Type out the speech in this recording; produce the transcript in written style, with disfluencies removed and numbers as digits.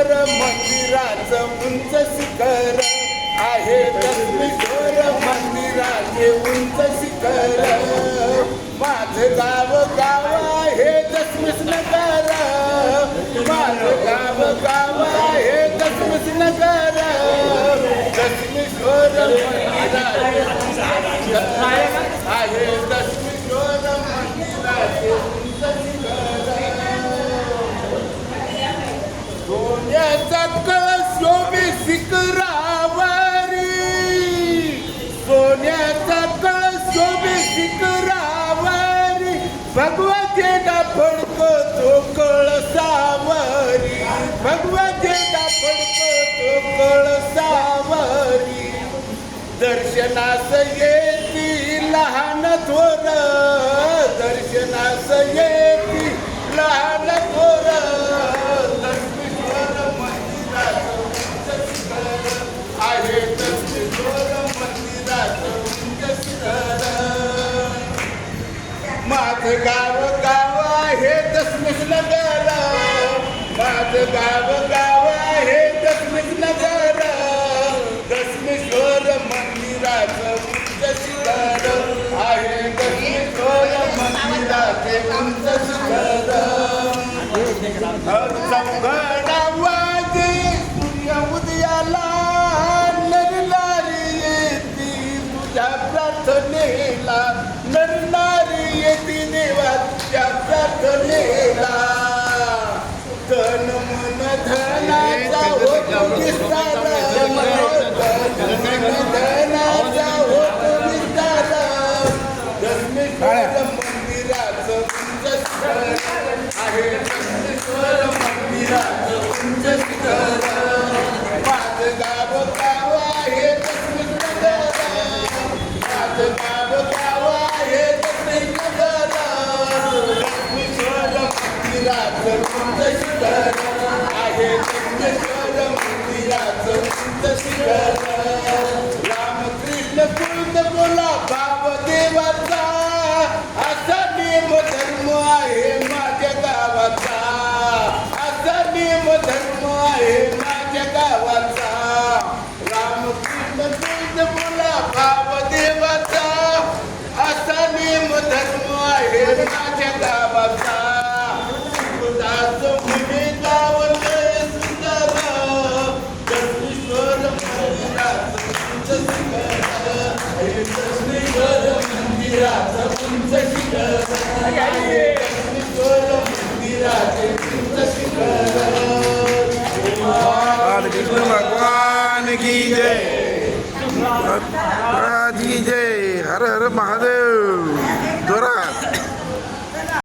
दशमेश्वर मंदिराचं उंच शिखर आहे. दशमेश्वर मंदिराचे उंच शिखर. माझं गाव गाव आहे दशमेश नगर. माझं गाव गाव आहे दशमेश नगर. दशमेश्वर मंदिराचे आहे. दशमेश्वर मंदिराचे उंच शिखर. सोन्याचा कळस शोभे शिखरावरी. सोन्याचा कळस शोभे शिखरावरी. भगवा झेंडा फडको तो कळसावरी. भगवा झेंडा फडको तो कळसावरी. दर्शनास येती लहान थोर. दर्शनास येती लहान थोर. दशमेश्वर मंदिराचं उंच शिखर आहे. दशमेश्वर मंदिराचं उंच शिखर. माझं गाव गाव आहे दशमेश नगर. माझं गाव गाव आहे दशमेश नगर. दशमेश्वर मंदिराचं उंच शिखर आहे. दशमेश्वर मंदिराचे उंच शिखर. चौघडा वाजे सूर्य उदयाला. नरनारी येती तुझ्या प्रार्थनेला. नरनारी येती देवा तुझ्या प्रार्थनेला. धन मन धनाचा होतो विस्तार. धनाचा होतो विस्तार. दशमेश्वर मंदिराचं उंच शिखर आहे. दशमेश्वर मंदिराचं उंच शिखर. माझं गाव गाव आहे दशमेश नगर. माझं गाव गाव आहे दशमेश नगर. दशमेश्वर मंदिराचं उंच शिखर आहे. दशमेश्वर मंदिराचं उंच शिखर. रामकृष्ण कृष्ण बोला भाव देवाचा. असा नियम धर्म आहे माझ्या गावाचा. असा नियम धर्म आहे माझ्या गावाचा. रामकृष्ण कृष्ण बोला भाव देवाचा. असा नियम धर्म आहे माझ्या गावाचा. सुदास म्हणे गावलंय सुंदर. दशमेश्वर मंदिराचं उंच शिखर आहे. दशमेश्वर मंदिराचं उंच शिखर आहे. दशमेश्वर मंदिराचे उंच शिखर. कृष्ण भगवान की जय. महाराज की जय. हर हर महादेव. जोरात.